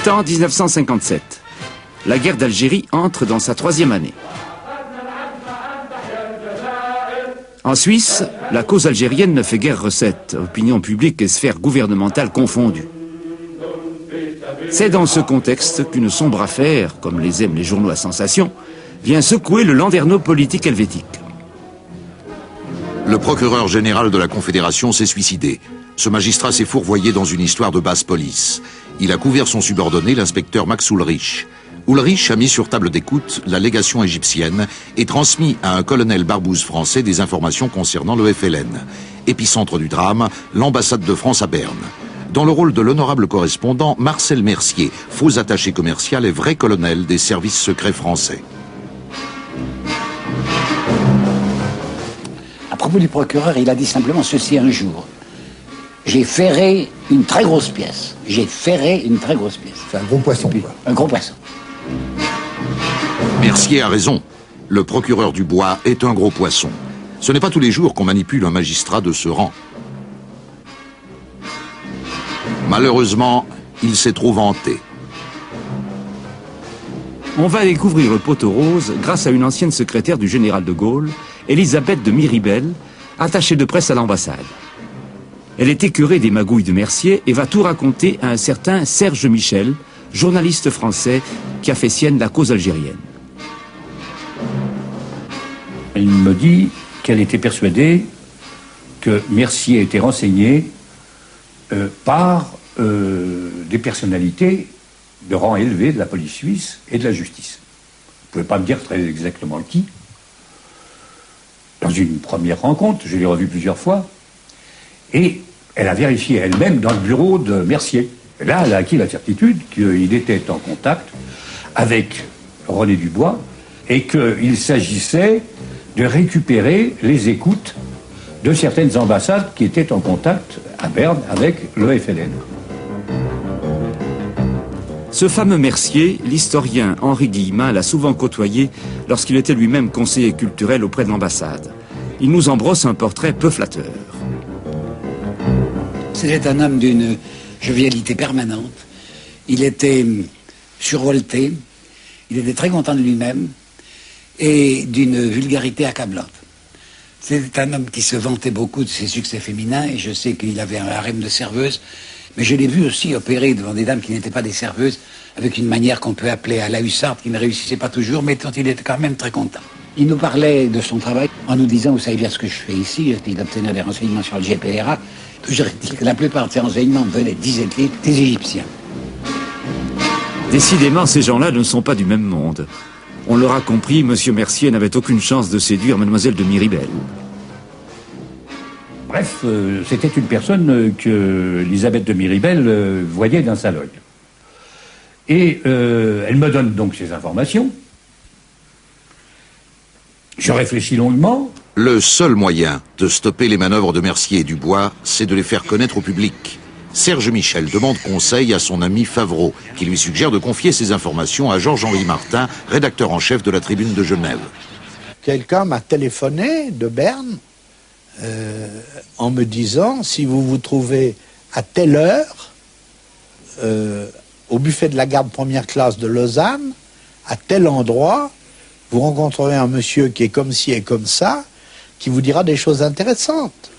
Printemps 1957. La guerre d'Algérie entre dans sa 3e année. En Suisse, la cause algérienne ne fait guère recette, opinion publique et sphère gouvernementale confondues. C'est dans ce contexte qu'une sombre affaire, comme les aiment les journaux à sensation, vient secouer le landerneau politique helvétique. Le procureur général de la Confédération s'est suicidé. Ce magistrat s'est fourvoyé dans une histoire de basse police. Il a couvert son subordonné, l'inspecteur Max Ulrich. Ulrich a mis sur table d'écoute la légation égyptienne et transmis à un colonel Barbouze français des informations concernant le FLN. Épicentre du drame, l'ambassade de France à Berne. Dans le rôle de l'honorable correspondant, Marcel Mercier, faux attaché commercial et vrai colonel des services secrets français. À propos du procureur, il a dit simplement ceci un jour. J'ai ferré une très grosse pièce. J'ai ferré une très grosse pièce. C'est un gros poisson, quoi. Un gros poisson. Mercier a raison. Le procureur du Bois est un gros poisson. Ce n'est pas tous les jours qu'on manipule un magistrat de ce rang. Malheureusement, il s'est trop vanté. On va découvrir le poteau rose grâce à une ancienne secrétaire du général de Gaulle, Elisabeth de Miribel, attachée de presse à l'ambassade. Elle est écœurée des magouilles de Mercier et va tout raconter à un certain Serge Michel, journaliste français qui a fait sienne la cause algérienne. Elle me dit qu'elle était persuadée que Mercier était renseigné par des personnalités de rang élevé de la police suisse et de la justice. Vous ne pouvez pas me dire très exactement qui. Dans une première rencontre, je l'ai revu plusieurs fois, et elle a vérifié elle-même dans le bureau de Mercier. Et là, elle a acquis la certitude qu'il était en contact avec René Dubois et qu'il s'agissait de récupérer les écoutes de certaines ambassades qui étaient en contact à Berne avec le FLN. Ce fameux Mercier, l'historien Henri Guillemin l'a souvent côtoyé lorsqu'il était lui-même conseiller culturel auprès de l'ambassade. Il nous en brosse un portrait peu flatteur. C'était un homme d'une jovialité permanente. Il était survolté, il était très content de lui-même et d'une vulgarité accablante. C'était un homme qui se vantait beaucoup de ses succès féminins et je sais qu'il avait un harem de serveuses, mais je l'ai vu aussi opérer devant des dames qui n'étaient pas des serveuses avec une manière qu'on peut appeler à la hussarde, qui ne réussissait pas toujours, mais dont il était quand même très content. Il nous parlait de son travail en nous disant, vous savez bien ce que je fais ici, il obtenait des renseignements sur le GPRA. Toujours dit que la plupart de ces renseignements venaient, disait-il, des Égyptiens. Décidément, ces gens-là ne sont pas du même monde. On l'aura compris, M. Mercier n'avait aucune chance de séduire Mademoiselle de Miribel. Bref, c'était une personne que Elisabeth de Miribel voyait d'un seul œil. Et elle me donne donc ces informations. Je réfléchis longuement. Le seul moyen de stopper les manœuvres de Mercier et Dubois, c'est de les faire connaître au public. Serge Michel demande conseil à son ami Favreau, qui lui suggère de confier ces informations à Georges-Henri Martin, rédacteur en chef de la Tribune de Genève. Quelqu'un m'a téléphoné de Berne en me disant, si vous vous trouvez à telle heure au buffet de la garde première classe de Lausanne, à tel endroit, vous rencontrerez un monsieur qui est comme ci et comme ça, qui vous dira des choses intéressantes.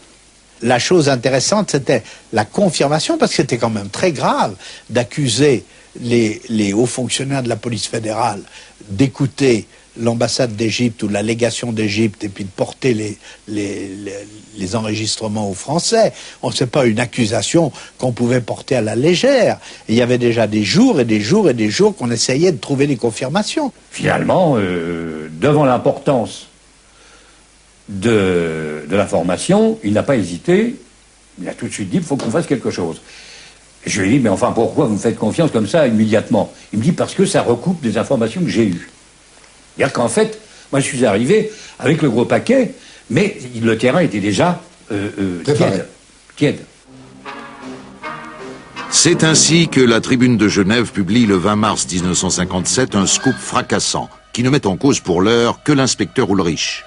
La chose intéressante, c'était la confirmation, parce que c'était quand même très grave d'accuser les hauts fonctionnaires de la police fédérale d'écouter l'ambassade d'Égypte ou la légation d'Égypte et puis de porter les enregistrements aux Français. Ce n'est pas une accusation qu'on pouvait porter à la légère. Et il y avait déjà des jours et des jours et des jours qu'on essayait de trouver des confirmations. Finalement, devant l'importance de l'information, il n'a pas hésité. Il a tout de suite dit, il faut qu'on fasse quelque chose. Et je lui ai dit, mais enfin, pourquoi vous me faites confiance comme ça immédiatement? Il me dit, parce que ça recoupe des informations que j'ai eues. C'est-à-dire qu'en fait, moi je suis arrivé avec le gros paquet, mais le terrain était déjà tiède. C'est ainsi que la Tribune de Genève publie le 20 mars 1957 un scoop fracassant, qui ne met en cause pour l'heure que l'inspecteur Ulrich.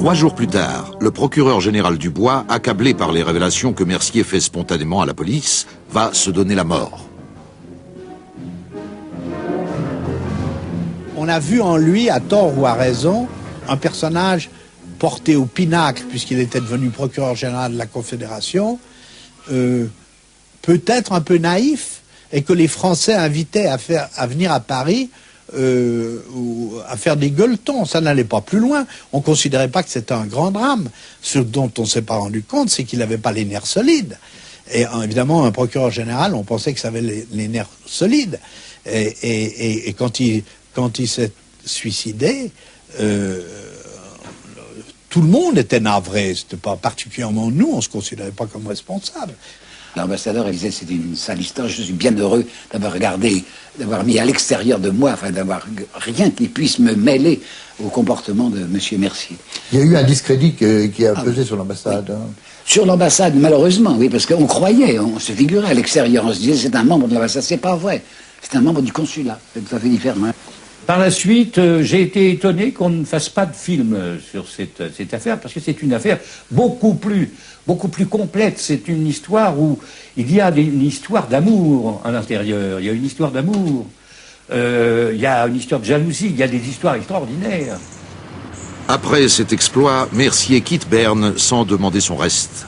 3 jours plus tard, le procureur général Dubois, accablé par les révélations que Mercier fait spontanément à la police, va se donner la mort. On a vu en lui, à tort ou à raison, un personnage porté au pinacle, puisqu'il était devenu procureur général de la Confédération, peut-être un peu naïf, et que les Français invitaient à venir à Paris ou à faire des gueuletons. Ça n'allait pas plus loin. On ne considérait pas que c'était un grand drame. Ce dont on ne s'est pas rendu compte, c'est qu'il n'avait pas les nerfs solides. Et évidemment, un procureur général, on pensait que ça avait les nerfs solides. Et quand il s'est suicidé, tout le monde était navré. C'était pas particulièrement nous, on ne se considérait pas comme responsables. L'ambassadeur, il disait, c'est une sale histoire, je suis bien heureux d'avoir regardé, d'avoir mis à l'extérieur de moi, enfin d'avoir rien qui puisse me mêler au comportement de M. Mercier. Il y a eu un discrédit qui a pesé sur l'ambassade. Oui. Hein. Sur l'ambassade, malheureusement, oui, parce qu'on croyait, on se figurait à l'extérieur, on se disait, c'est un membre de l'ambassade, c'est pas vrai, c'est un membre du consulat, c'est tout à fait différent. Par la suite, j'ai été étonné qu'on ne fasse pas de film sur cette affaire, parce que c'est une affaire beaucoup plus complète. C'est une histoire où il y a une histoire d'amour à l'intérieur. Il y a une histoire d'amour, il y a une histoire de jalousie, il y a des histoires extraordinaires. Après cet exploit, Mercier quitte Berne sans demander son reste.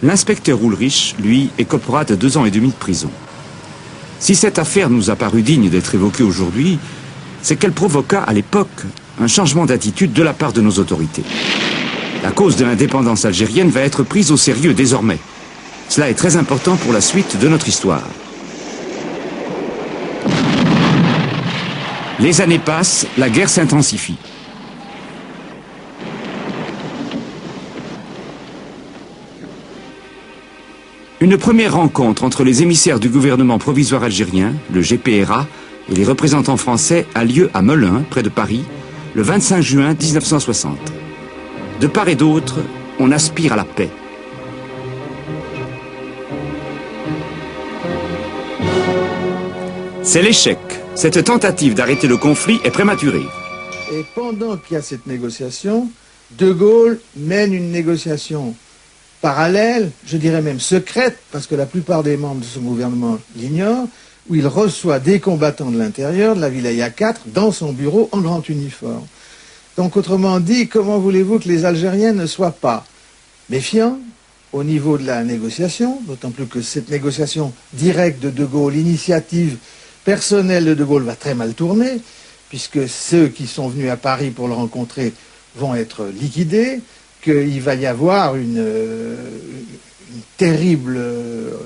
L'inspecteur Ulrich, lui, écopera de 2 ans et demi de prison. Si cette affaire nous a paru digne d'être évoquée aujourd'hui, c'est qu'elle provoqua à l'époque un changement d'attitude de la part de nos autorités. La cause de l'indépendance algérienne va être prise au sérieux désormais. Cela est très important pour la suite de notre histoire. Les années passent, la guerre s'intensifie. Une première rencontre entre les émissaires du gouvernement provisoire algérien, le GPRA, et les représentants français a lieu à Melun, près de Paris, le 25 juin 1960. De part et d'autre, on aspire à la paix. C'est l'échec. Cette tentative d'arrêter le conflit est prématurée. Et pendant qu'il y a cette négociation, De Gaulle mène une négociation parallèle, je dirais même secrète, parce que la plupart des membres de son gouvernement l'ignorent, où il reçoit des combattants de l'intérieur, de la Wilaya 4, dans son bureau en grand uniforme. Donc autrement dit, comment voulez-vous que les Algériens ne soient pas méfiants au niveau de la négociation, d'autant plus que cette négociation directe de De Gaulle, l'initiative personnelle de De Gaulle va très mal tourner, puisque ceux qui sont venus à Paris pour le rencontrer vont être liquidés, qu'il va y avoir une terrible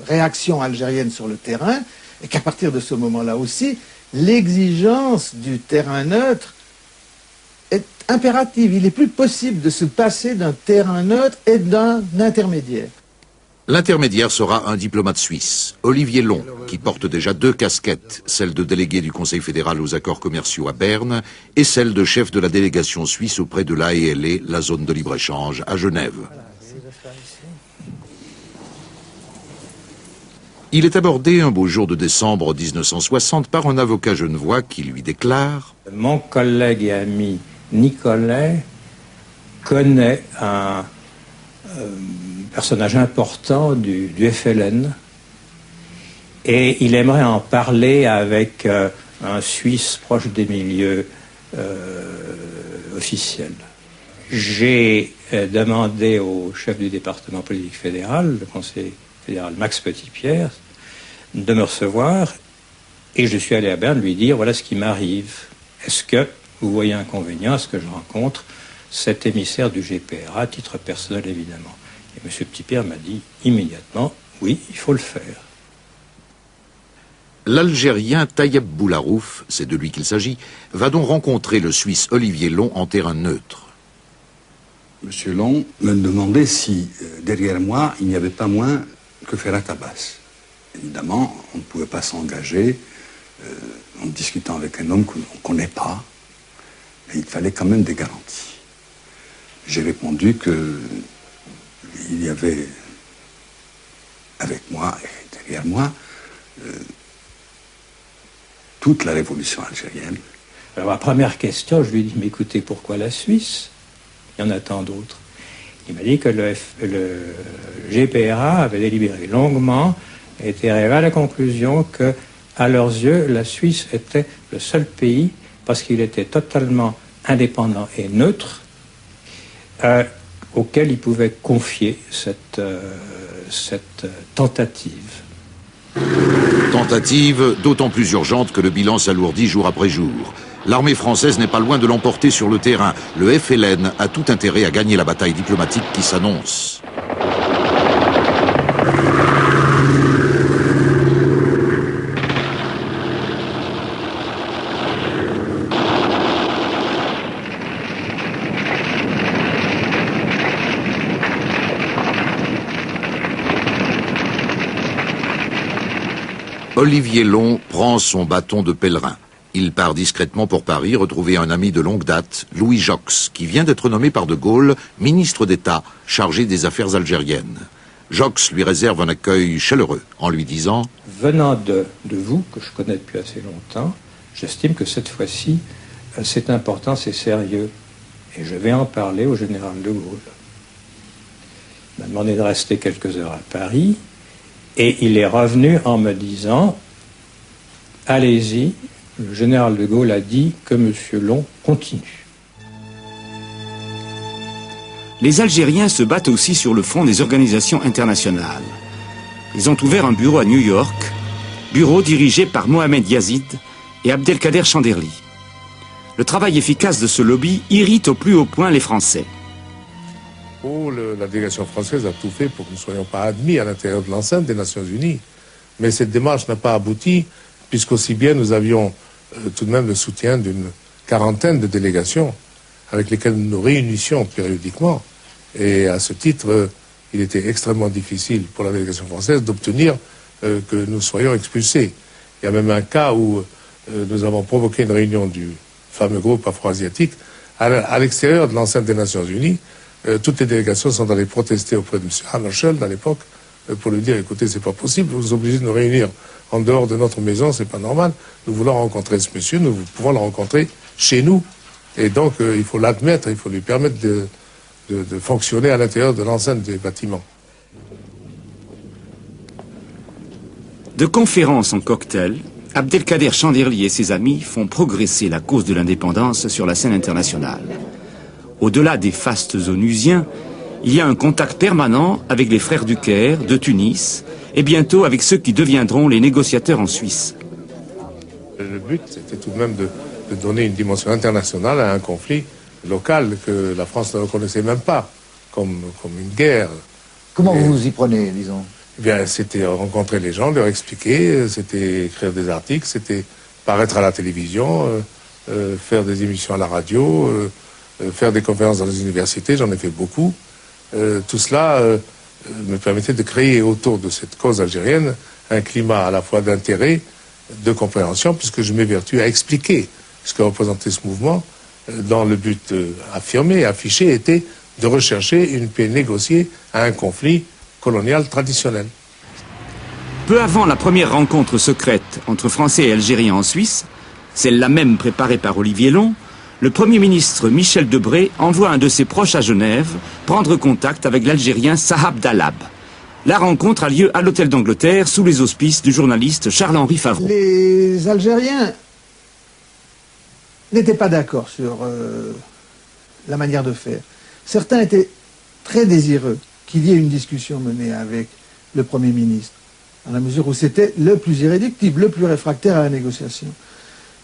réaction algérienne sur le terrain, et qu'à partir de ce moment-là aussi, l'exigence du terrain neutre est impérative. Il n'est plus possible de se passer d'un terrain neutre et d'un intermédiaire. L'intermédiaire sera un diplomate suisse, Olivier Long, qui porte déjà 2 casquettes, celle de délégué du Conseil fédéral aux accords commerciaux à Berne et celle de chef de la délégation suisse auprès de l'AELE, la zone de libre-échange, à Genève. Il est abordé un beau jour de décembre 1960 par un avocat genevois qui lui déclare « Mon collègue et ami Nicolet connaît un personnage important du FLN et il aimerait en parler avec un Suisse proche des milieux officiels. J'ai demandé au chef du département politique fédéral, le conseiller fédéral Max Petitpierre, de me recevoir et je suis allé à Berne lui dire voilà ce qui m'arrive. Est-ce que vous voyez un inconvénient à ce que je rencontre cet émissaire du GPRA, à titre personnel évidemment? Et M. Petitpierre m'a dit immédiatement, oui, il faut le faire. L'Algérien Tayeb Boularouf, c'est de lui qu'il s'agit, va donc rencontrer le Suisse Olivier Long en terrain neutre. Monsieur Long me demandait si, derrière moi, il n'y avait pas moins que Ferhat Abbas. Évidemment, on ne pouvait pas s'engager en discutant avec un homme qu'on ne connaît pas, mais il fallait quand même des garanties. J'ai répondu que il y avait avec moi et derrière moi toute la révolution algérienne, Alors, ma première question, je lui ai dit, mais écoutez, pourquoi la Suisse? Il y en a tant d'autres. Il m'a dit que le GPRA avait délibéré longuement et était arrivé à la conclusion que, à leurs yeux, la Suisse était le seul pays, parce qu'il était totalement indépendant et neutre, auquel ils pouvaient confier cette tentative. Tentative d'autant plus urgente que le bilan s'alourdit jour après jour. L'armée française n'est pas loin de l'emporter sur le terrain. Le FLN a tout intérêt à gagner la bataille diplomatique qui s'annonce. Olivier Long prend son bâton de pèlerin. Il part discrètement pour Paris retrouver un ami de longue date, Louis Jox, qui vient d'être nommé par De Gaulle ministre d'État chargé des affaires algériennes. Jox lui réserve un accueil chaleureux en lui disant « Venant de vous, que je connais depuis assez longtemps, j'estime que cette fois-ci, c'est important, c'est sérieux. Et je vais en parler au général de Gaulle. » Il m'a demandé de rester quelques heures à Paris. Et il est revenu en me disant « Allez-y, le général de Gaulle a dit que M. Long continue. » Les Algériens se battent aussi sur le front des organisations internationales. Ils ont ouvert un bureau à New York, bureau dirigé par Mohamed Yazid et Abdelkader Chanderli. Le travail efficace de ce lobby irrite au plus haut point les Français. La délégation française a tout fait pour que nous ne soyons pas admis à l'intérieur de l'enceinte des Nations Unies. Mais cette démarche n'a pas abouti, puisqu'aussi bien nous avions tout de même le soutien d'une quarantaine de délégations avec lesquelles nous nous réunissions périodiquement. Et à ce titre, il était extrêmement difficile pour la délégation française d'obtenir que nous soyons expulsés. Il y a même un cas où nous avons provoqué une réunion du fameux groupe afro-asiatique à l'extérieur de l'enceinte des Nations Unies. Toutes les délégations sont allées protester auprès de M. Hammarskjöld à l'époque pour lui dire, écoutez, c'est pas possible, vous nous obligez de nous réunir en dehors de notre maison, c'est pas normal. Nous voulons rencontrer ce monsieur, nous pouvons le rencontrer chez nous. Et donc, il faut l'admettre, il faut lui permettre de fonctionner à l'intérieur de l'enceinte des bâtiments. De conférence en cocktail, Abdelkader Chanderli et ses amis font progresser la cause de l'indépendance sur la scène internationale. Au-delà des fastes onusiens, il y a un contact permanent avec les frères du Caire, de Tunis, et bientôt avec ceux qui deviendront les négociateurs en Suisse. Le but, c'était tout de même de donner une dimension internationale à un conflit local que la France ne reconnaissait même pas comme une guerre. Comment vous vous y prenez, disons? Eh bien, c'était rencontrer les gens, leur expliquer, c'était écrire des articles, c'était paraître à la télévision, faire des émissions à la radio, faire des conférences dans les universités, j'en ai fait beaucoup. Tout cela me permettait de créer autour de cette cause algérienne un climat à la fois d'intérêt, de compréhension, puisque je m'évertue à expliquer ce que représentait ce mouvement, dans le but affirmé, affiché, était de rechercher une paix négociée à un conflit colonial traditionnel. Peu avant la première rencontre secrète entre Français et Algériens en Suisse, celle-là même préparée par Olivier Long, le Premier ministre Michel Debré envoie un de ses proches à Genève prendre contact avec l'Algérien Sahab Dalab. La rencontre a lieu à l'Hôtel d'Angleterre sous les auspices du journaliste Charles-Henri Favreau. Les Algériens n'étaient pas d'accord sur la manière de faire. Certains étaient très désireux qu'il y ait une discussion menée avec le Premier ministre, dans la mesure où c'était le plus irréductible, le plus réfractaire à la négociation.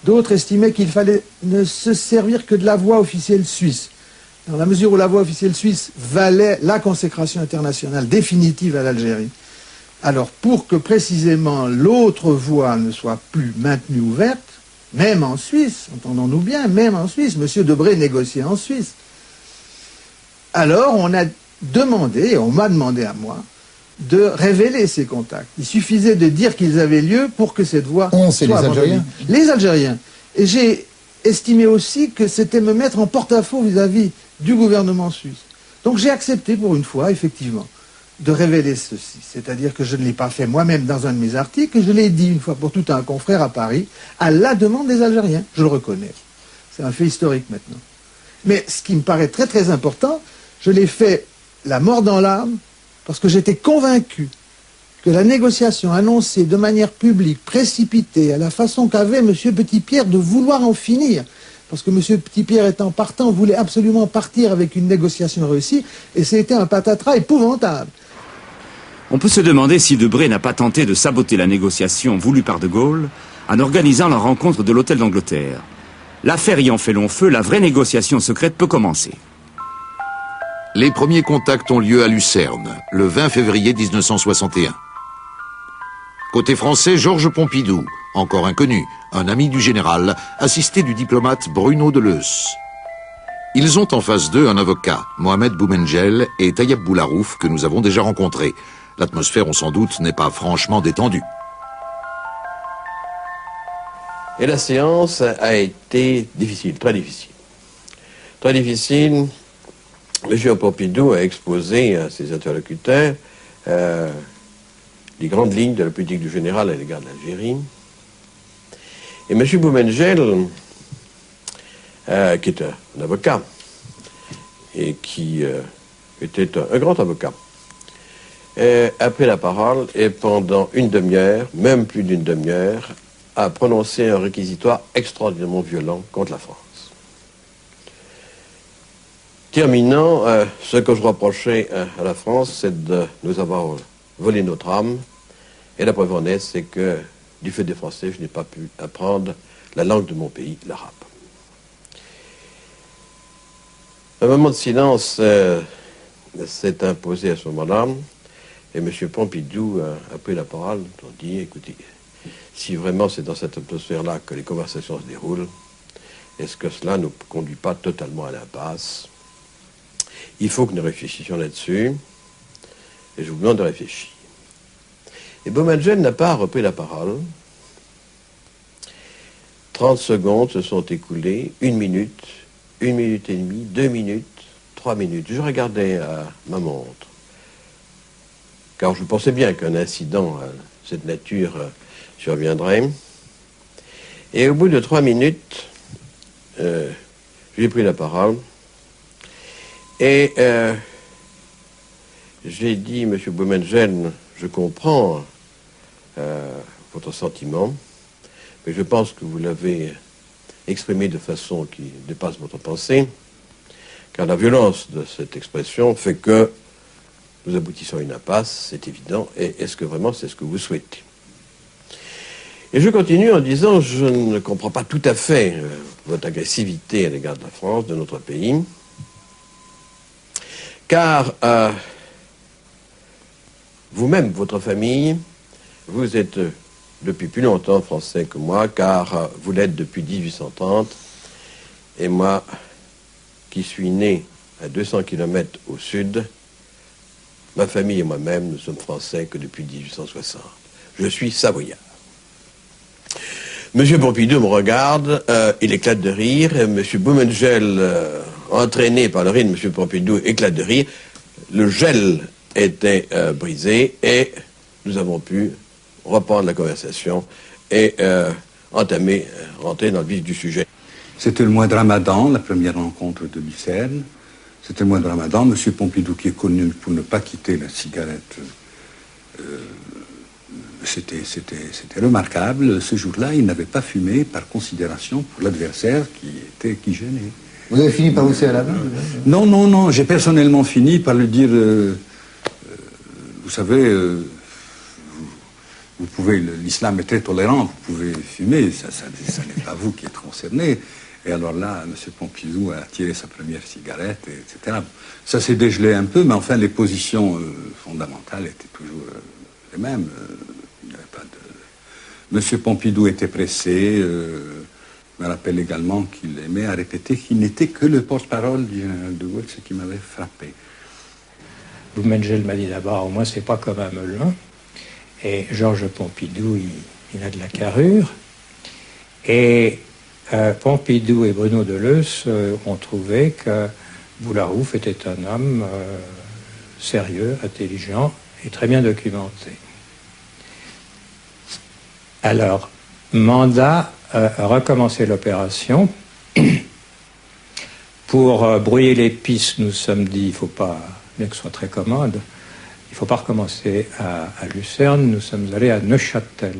D'autres estimaient qu'il fallait ne se servir que de la voie officielle suisse, dans la mesure où la voie officielle suisse valait la consécration internationale définitive à l'Algérie. Alors, pour que précisément l'autre voie ne soit plus maintenue ouverte, même en Suisse, entendons-nous bien, même en Suisse, M. Debré négociait en Suisse. Alors, on a demandé, on m'a demandé à moi, de révéler ces contacts. Il suffisait de dire qu'ils avaient lieu pour que cette voie c'est soit les abandonnée. Algériens. Les Algériens. Et j'ai estimé aussi que c'était me mettre en porte-à-faux vis-à-vis du gouvernement suisse. Donc j'ai accepté pour une fois, effectivement, de révéler ceci. C'est-à-dire que je ne l'ai pas fait moi-même dans un de mes articles, et je l'ai dit une fois pour tout à un confrère à Paris, à la demande des Algériens. Je le reconnais. C'est un fait historique maintenant. Mais ce qui me paraît très très important, je l'ai fait la mort dans l'âme, parce que j'étais convaincu que la négociation annoncée de manière publique, précipitée, à la façon qu'avait M. Petit-Pierre de vouloir en finir, parce que M. Petit-Pierre étant partant, voulait absolument partir avec une négociation réussie, et c'était un patatras épouvantable. On peut se demander si Debré n'a pas tenté de saboter la négociation voulue par De Gaulle en organisant la rencontre de l'Hôtel d'Angleterre. L'affaire ayant fait long feu, la vraie négociation secrète peut commencer. Les premiers contacts ont lieu à Lucerne, le 20 février 1961. Côté français, Georges Pompidou, encore inconnu, un ami du général, assisté du diplomate Bruno Deleuze. Ils ont en face d'eux un avocat, Mohamed Boumengel et Tayeb Boularouf, que nous avons déjà rencontrés. L'atmosphère, on s'en doute, n'est pas franchement détendue. Et la séance a été difficile, très difficile. Très difficile. M. Pompidou a exposé à ses interlocuteurs les grandes lignes de la politique du général à l'égard de l'Algérie. Et M. Boumengel, qui est un avocat, et qui était un grand avocat, a pris la parole et pendant une demi-heure, même plus d'une demi-heure, a prononcé un réquisitoire extraordinairement violent contre la France. Terminant, ce que je reprochais à la France, c'est de nous avoir volé notre âme. Et la preuve en est, c'est que, du fait des Français, je n'ai pas pu apprendre la langue de mon pays, l'arabe. Un moment de silence s'est imposé à ce moment-là, et M. Pompidou a pris la parole pour dire, écoutez, si vraiment c'est dans cette atmosphère-là que les conversations se déroulent, est-ce que cela ne nous conduit pas totalement à l'impasse? Il faut que nous réfléchissions là-dessus, et je vous demande de réfléchir. Et Boumengel n'a pas repris la parole. 30 secondes se sont écoulées, 1 minute et demie, 2 minutes, 3 minutes. Je regardais ma montre, car je pensais bien qu'un incident de cette nature surviendrait. Et au bout de 3 minutes, j'ai pris la parole et j'ai dit, M. Boumengel, je comprends votre sentiment, mais je pense que vous l'avez exprimé de façon qui dépasse votre pensée, car la violence de cette expression fait que nous aboutissons à une impasse, c'est évident, et est-ce que vraiment c'est ce que vous souhaitez? Et je continue en disant, je ne comprends pas tout à fait votre agressivité à l'égard de la France, de notre pays, car vous-même, votre famille, vous êtes depuis plus longtemps français que moi, car vous l'êtes depuis 1830, et moi, qui suis né à 200 km au sud, ma famille et moi-même, nous sommes français que depuis 1860. Je suis savoyard. Monsieur Pompidou me regarde, il éclate de rire, et Monsieur Boumengel, entraîné par le rire de Monsieur Pompidou, éclate de rire. Le gel était brisé et nous avons pu reprendre la conversation et rentrer dans le vif du sujet. C'était le mois de Ramadan, la première rencontre de Lucerne. C'était le mois de Ramadan. M. Pompidou, qui est connu pour ne pas quitter la cigarette, c'était remarquable. Ce jour-là, il n'avait pas fumé par considération pour l'adversaire qui gênait. Vous avez fini par vous serrer la main? Non. J'ai personnellement fini par lui dire, vous savez, vous pouvez, l'islam est très tolérant, vous pouvez fumer, ça n'est pas vous qui êtes concerné. Et alors là, M. Pompidou a tiré sa première cigarette, etc. Ça s'est dégelé un peu, mais enfin, les positions fondamentales étaient toujours les mêmes. Il n'y avait pas de... M. Pompidou était pressé. Je me rappelle également qu'il aimait à répéter qu'il n'était que le porte-parole du général de Gaulle, ce qui m'avait frappé. Boumengel m'a dit d'abord, moi, c'est pas comme un melun. Et Georges Pompidou, il a de la carrure. Et Pompidou et Bruno Deleuze ont trouvé que Boularouf était un homme sérieux, intelligent et très bien documenté. Alors, Mandat a recommencé l'opération Pour brouiller les pistes, nous sommes dit, il ne faut pas, bien que ce soit très commode, il ne faut pas recommencer à Lucerne, nous sommes allés à Neuchâtel.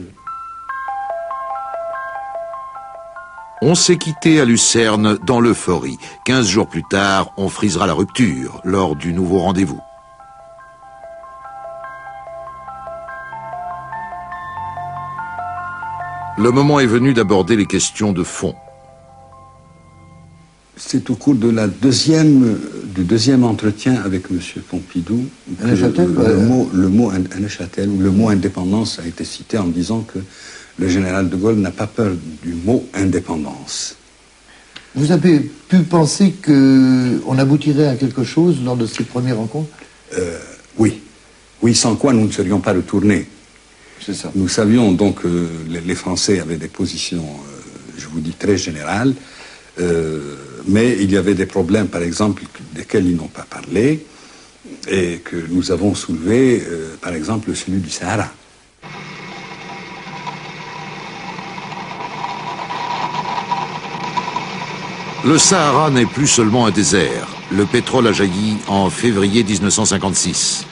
On s'est quitté à Lucerne dans l'euphorie. 15 jours plus tard, on frisera la rupture lors du nouveau rendez-vous. Le moment est venu d'aborder les questions de fond. C'est au cours de du deuxième entretien avec M. Pompidou que le mot indépendance a été cité en disant que le général de Gaulle n'a pas peur du mot indépendance. Vous avez pu penser qu'on aboutirait à quelque chose lors de ces premières rencontres? Oui. Oui, sans quoi nous ne serions pas retournés. C'est ça. Nous savions donc que les Français avaient des positions, je vous dis, très générales, mais il y avait des problèmes, par exemple, desquels ils n'ont pas parlé, et que nous avons soulevés, par exemple, celui du Sahara. Le Sahara n'est plus seulement un désert. Le pétrole a jailli en février 1956.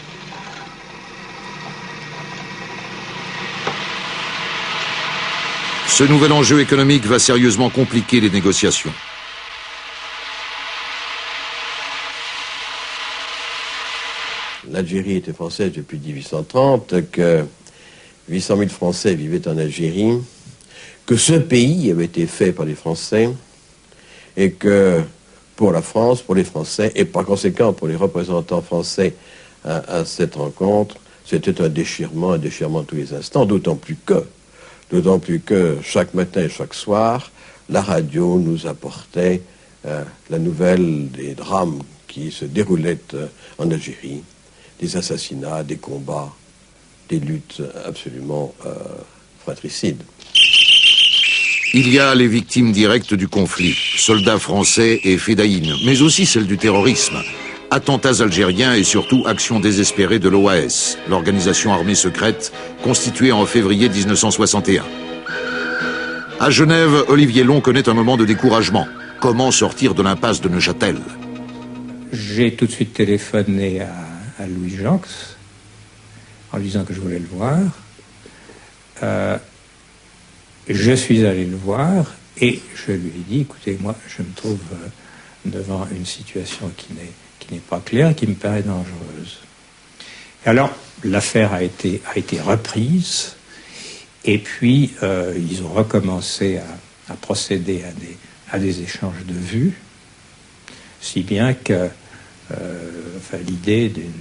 Ce nouvel enjeu économique va sérieusement compliquer les négociations. L'Algérie était française depuis 1830, que 800 000 Français vivaient en Algérie, que ce pays avait été fait par les Français, et que pour la France, pour les Français, et par conséquent pour les représentants français à cette rencontre, c'était un déchirement de tous les instants, d'autant plus que chaque matin et chaque soir, la radio nous apportait la nouvelle des drames qui se déroulaient en Algérie, des assassinats, des combats, des luttes absolument fratricides. Il y a les victimes directes du conflit, soldats français et fédayines, mais aussi celles du terrorisme. Attentats algériens et surtout actions désespérées de l'OAS, l'organisation armée secrète constituée en février 1961. À Genève, Olivier Long connaît un moment de découragement. Comment sortir de l'impasse de Neuchâtel? J'ai tout de suite téléphoné à Louis Janx en lui disant que je voulais le voir. Je suis allé le voir et je lui ai dit, écoutez, moi je me trouve devant une situation qui n'est pas claire, qui me paraît dangereuse. Et alors l'affaire a été reprise et puis ils ont recommencé à procéder à des échanges de vues, si bien que l'idée d'une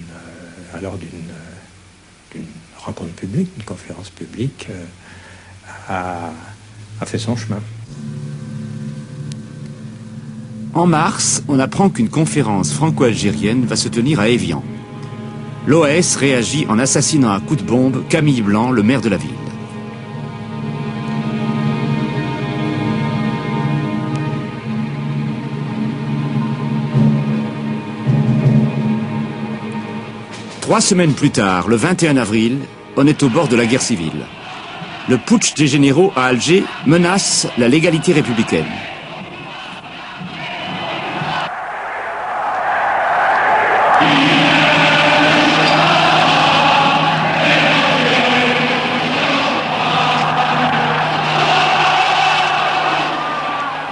rencontre publique, d'une conférence publique, a fait son chemin. En mars, on apprend qu'une conférence franco-algérienne va se tenir à Évian. L'OAS réagit en assassinant à coups de bombe Camille Blanc, le maire de la ville. Trois semaines plus tard, le 21 avril, on est au bord de la guerre civile. Le putsch des généraux à Alger menace la légalité républicaine.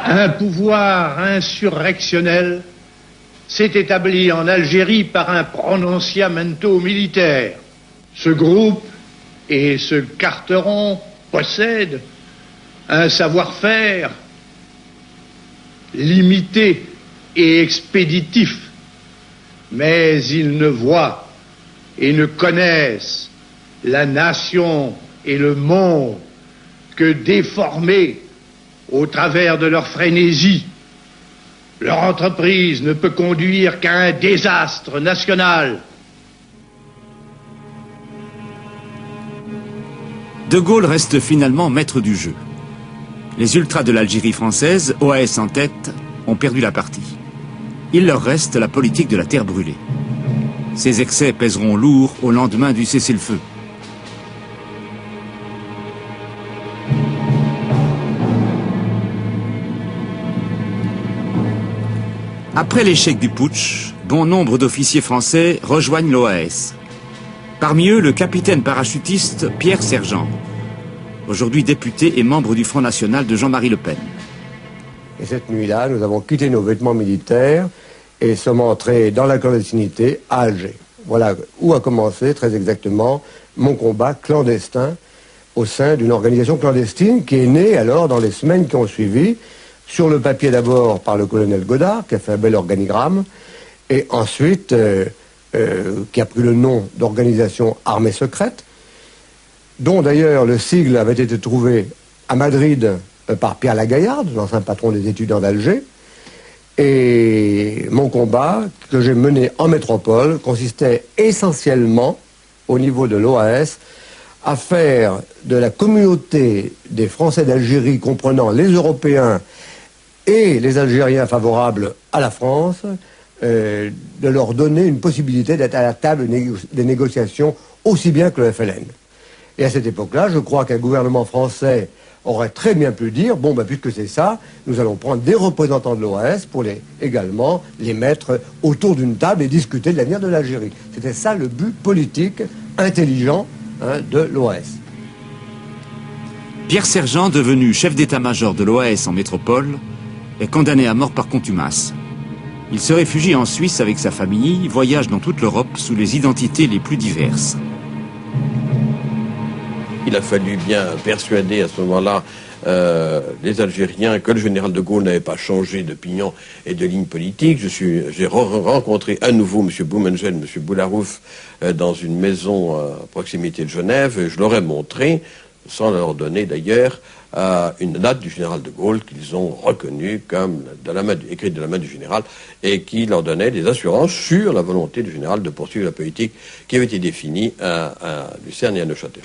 Un pouvoir insurrectionnel s'est établi en Algérie par un prononciamento militaire. Ce groupe et ce Carteron possèdent un savoir-faire limité et expéditif, mais ils ne voient et ne connaissent la nation et le monde que déformés au travers de leur frénésie. Leur entreprise ne peut conduire qu'à un désastre national. De Gaulle reste finalement maître du jeu. Les ultras de l'Algérie française, OAS en tête, ont perdu la partie. Il leur reste la politique de la terre brûlée. Ces excès pèseront lourd au lendemain du cessez-le-feu. Après l'échec du putsch, bon nombre d'officiers français rejoignent l'OAS. Parmi eux, le capitaine parachutiste Pierre Sergent, aujourd'hui député et membre du Front National de Jean-Marie Le Pen. Et cette nuit-là, nous avons quitté nos vêtements militaires et sommes entrés dans la clandestinité à Alger. Voilà où a commencé très exactement mon combat clandestin au sein d'une organisation clandestine qui est née alors dans les semaines qui ont suivi, sur le papier d'abord par le colonel Godard, qui a fait un bel organigramme, et ensuite qui a pris le nom d'organisation armée secrète, dont d'ailleurs le sigle avait été trouvé à Madrid par Pierre Lagaillarde, l'ancien patron des étudiants d'Alger. Et mon combat, que j'ai mené en métropole, consistait essentiellement, au niveau de l'OAS, à faire de la communauté des Français d'Algérie, comprenant les Européens et les Algériens favorables à la France, de leur donner une possibilité d'être à la table des négociations aussi bien que le FLN. Et à cette époque-là, je crois qu'un gouvernement français aurait très bien pu dire, bon, puisque c'est ça, nous allons prendre des représentants de l'OAS pour également les mettre autour d'une table et discuter de l'avenir de l'Algérie. C'était ça le but politique intelligent de l'OAS. Pierre Sergent, devenu chef d'état-major de l'OAS en métropole, est condamné à mort par contumace. Il se réfugie en Suisse avec sa famille, voyage dans toute l'Europe sous les identités les plus diverses. Il a fallu bien persuader à ce moment-là les Algériens que le général de Gaulle n'avait pas changé d'opinion et de ligne politique. J'ai rencontré à nouveau M. Boumengel, M. Boularouf dans une maison à proximité de Genève, et je leur ai montré, sans leur donner d'ailleurs, une date du général de Gaulle qu'ils ont reconnue comme écrite de la main du général, et qui leur donnait des assurances sur la volonté du général de poursuivre la politique qui avait été définie à Lucerne et à Neuchâtel.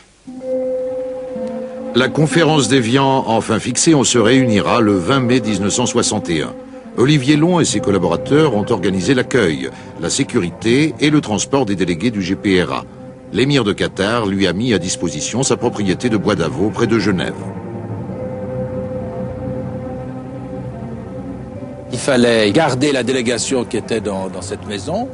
La conférence d'Évian, enfin fixée, on se réunira le 20 mai 1961. Olivier Long et ses collaborateurs ont organisé l'accueil, la sécurité et le transport des délégués du GPRA. L'émir de Qatar lui a mis à disposition sa propriété de Bois d'Avaux près de Genève. Il fallait garder la délégation qui était dans cette maison.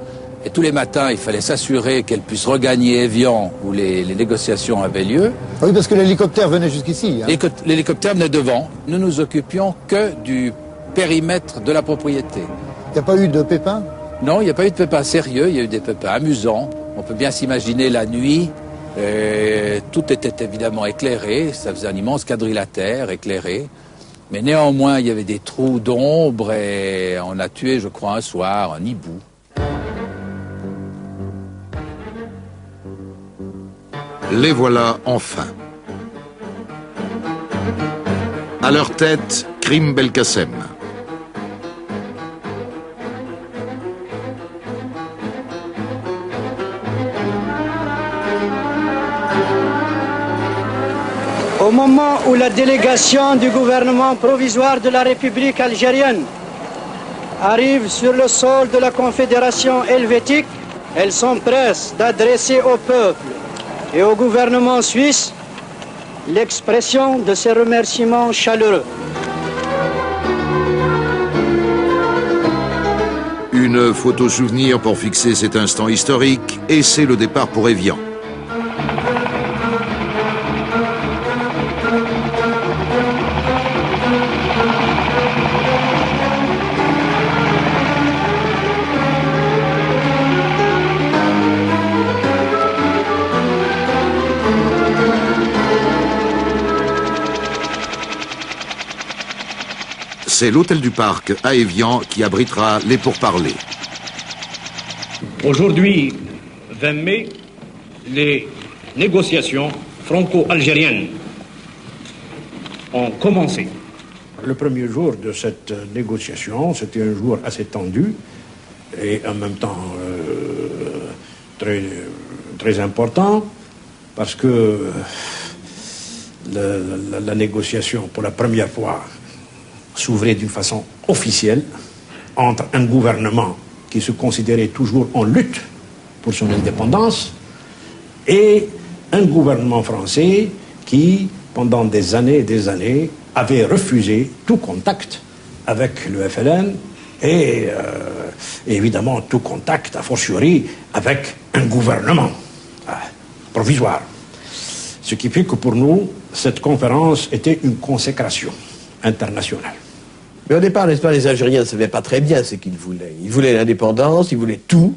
Et tous les matins, il fallait s'assurer qu'elle puisse regagner Évian, où les négociations avaient lieu. Oui, parce que l'hélicoptère venait jusqu'ici. L'hélicoptère venait devant. Nous nous occupions que du périmètre de la propriété. Il n'y a pas eu de pépins? Non, il n'y a pas eu de pépins sérieux, il y a eu des pépins amusants. On peut bien s'imaginer la nuit, tout était évidemment éclairé, ça faisait un immense quadrilatère éclairé. Mais néanmoins, il y avait des trous d'ombre et on a tué, je crois, un soir, un hibou. Les voilà enfin. À leur tête, Krim Belkacem. Au moment où la délégation du gouvernement provisoire de la République algérienne arrive sur le sol de la Confédération helvétique, elles s'empressent d'adresser au peuple et au gouvernement suisse l'expression de ses remerciements chaleureux. Une photo souvenir pour fixer cet instant historique, et c'est le départ pour Évian. C'est l'hôtel du Parc à Évian qui abritera les pourparlers. Aujourd'hui, 20 mai, les négociations franco-algériennes ont commencé. Le premier jour de cette négociation, c'était un jour assez tendu et en même temps très important, parce que la négociation, pour la première fois, s'ouvrait d'une façon officielle entre un gouvernement qui se considérait toujours en lutte pour son indépendance et un gouvernement français qui, pendant des années et des années, avait refusé tout contact avec le FLN et évidemment tout contact, a fortiori, avec un gouvernement provisoire. Ce qui fait que pour nous, cette conférence était une consécration internationale. Mais au départ, n'est-ce pas, les Algériens ne savaient pas très bien ce qu'ils voulaient. Ils voulaient l'indépendance, ils voulaient tout,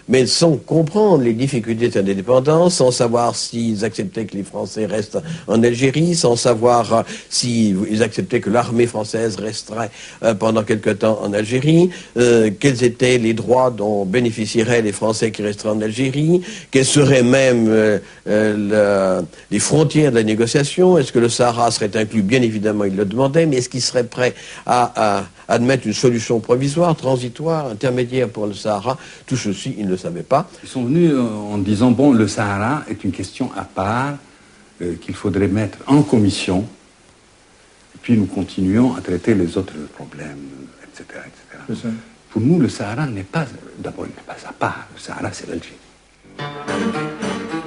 mais sans comprendre les difficultés de cette indépendance, sans savoir s'ils acceptaient que les Français restent en Algérie, sans savoir s'ils acceptaient que l'armée française resterait pendant quelque temps en Algérie, quels étaient les droits dont bénéficieraient les Français qui resteraient en Algérie, quelles seraient même les frontières de la négociation, est-ce que le Sahara serait inclus? Bien évidemment, ils le demandaient, mais est-ce qu'ils seraient prêts à admettre une solution provisoire, transitoire, intermédiaire pour le Sahara? Tout ceci, ils ne le savaient pas. Ils sont venus en disant, bon, le Sahara est une question à part, qu'il faudrait mettre en commission, et puis nous continuons à traiter les autres problèmes, etc. etc. Pour nous, le Sahara n'est pas, d'abord, il n'est pas à part. Le Sahara, c'est l'Algérie.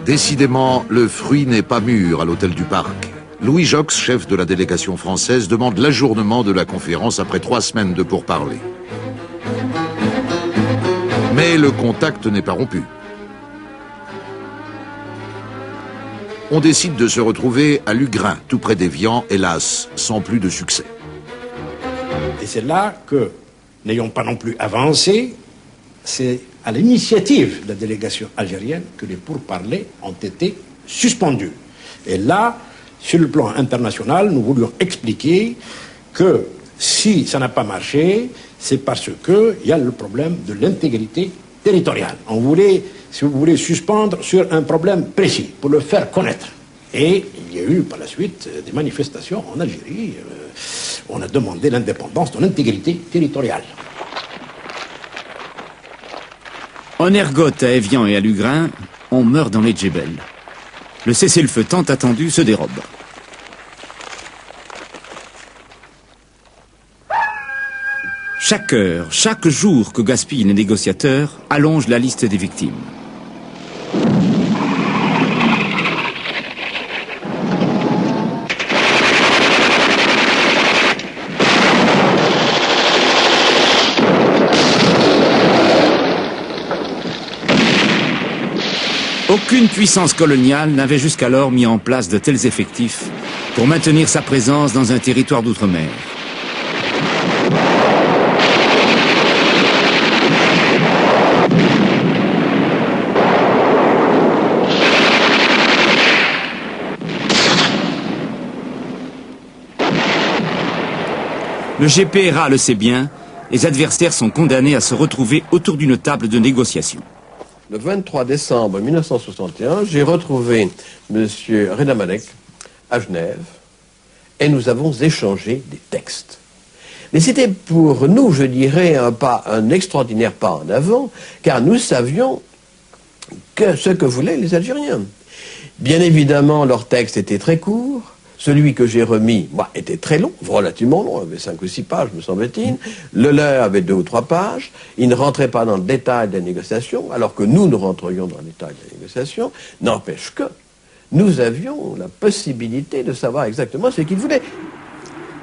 Décidément, le fruit n'est pas mûr à l'hôtel du Parc. Louis Jox, chef de la délégation française, demande l'ajournement de la conférence après 3 semaines de pourparlers. Mais le contact n'est pas rompu. On décide de se retrouver à Lugrain, tout près d'Évian, hélas, sans plus de succès. Et c'est là que, n'ayant pas non plus avancé, c'est à l'initiative de la délégation algérienne que les pourparlers ont été suspendus. Et là, sur le plan international, nous voulions expliquer que si ça n'a pas marché, c'est parce qu'il y a le problème de l'intégrité territoriale. On voulait, si vous voulez, suspendre sur un problème précis, pour le faire connaître. Et il y a eu par la suite des manifestations en Algérie. On a demandé l'indépendance de l'intégrité territoriale. En ergote à Évian et à Lugrain, on meurt dans les djebels. Le cessez-le-feu tant attendu se dérobe. Chaque heure, chaque jour que gaspillent les négociateurs allonge la liste des victimes. Aucune puissance coloniale n'avait jusqu'alors mis en place de tels effectifs pour maintenir sa présence dans un territoire d'outre-mer. Le GPRA le sait bien, les adversaires sont condamnés à se retrouver autour d'une table de négociation. Le 23 décembre 1961, j'ai retrouvé M. Reda Malek à Genève et nous avons échangé des textes. Mais c'était pour nous, je dirais, un extraordinaire pas en avant, car nous savions ce que voulaient les Algériens. Bien évidemment, leurs textes étaient très courts. Celui que j'ai remis, moi, était très long, relativement long, il avait 5 ou 6 pages, me semble-t-il. Le leur avait 2 ou 3 pages. Il ne rentrait pas dans le détail de la négociation, alors que nous rentrions dans le détail de la négociation. N'empêche que nous avions la possibilité de savoir exactement ce qu'ils voulaient.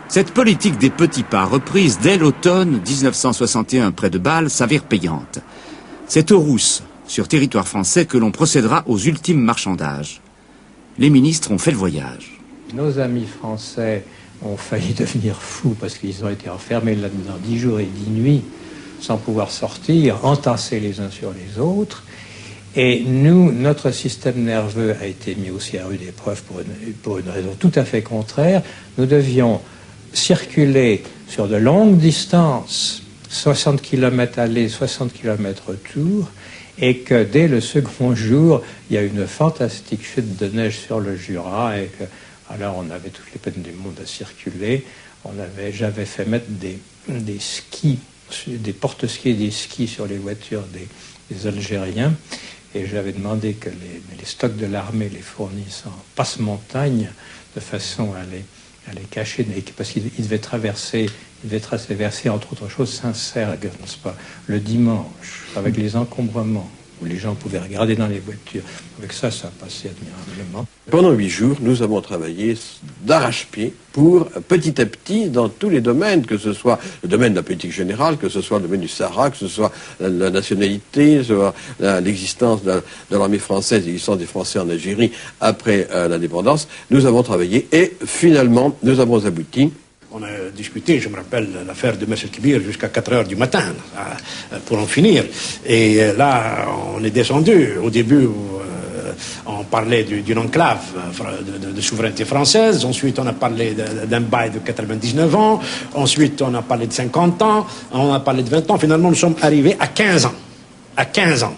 Cette politique des petits pas, reprise dès l'automne 1961 près de Bâle, s'avère payante. C'est aux Rousses, sur territoire français, que l'on procédera aux ultimes marchandages. Les ministres ont fait le voyage. Nos amis français ont failli devenir fous parce qu'ils ont été enfermés là-dedans 10 jours et 10 nuits sans pouvoir sortir, entassés les uns sur les autres. Et nous, notre système nerveux a été mis aussi à rude épreuve pour une raison tout à fait contraire. Nous devions circuler sur de longues distances, 60 km aller, 60 km retour, et que dès le second jour, il y a une fantastique chute de neige sur le Jura, et que alors on avait toutes les peines du monde à circuler. J'avais fait mettre des skis, des porte-skis et des skis sur les voitures des Algériens, et j'avais demandé que les stocks de l'armée les fournissent en passe-montagne de façon à les cacher, parce qu'ils devaient traverser entre autres choses Saint-Sergue, n'est-ce pas, le dimanche, avec les encombrements. où les gens pouvaient regarder dans les voitures. Avec ça, ça a passé admirablement. Pendant 8 jours, nous avons travaillé d'arrache-pied pour, petit à petit, dans tous les domaines, que ce soit le domaine de la politique générale, que ce soit le domaine du Sahara, que ce soit la nationalité, que ce soit l'existence de l'armée française, l'existence des Français en Algérie après l'indépendance, nous avons travaillé et finalement, nous avons abouti. On a discuté, je me rappelle, l'affaire de Messel Kibir jusqu'à 4 heures du matin pour en finir. Et là, on est descendu. Au début, on parlait d'une enclave de souveraineté française. Ensuite, on a parlé d'un bail de 99 ans. Ensuite, on a parlé de 50 ans. On a parlé de 20 ans. Finalement, nous sommes arrivés à 15 ans. À 15 ans.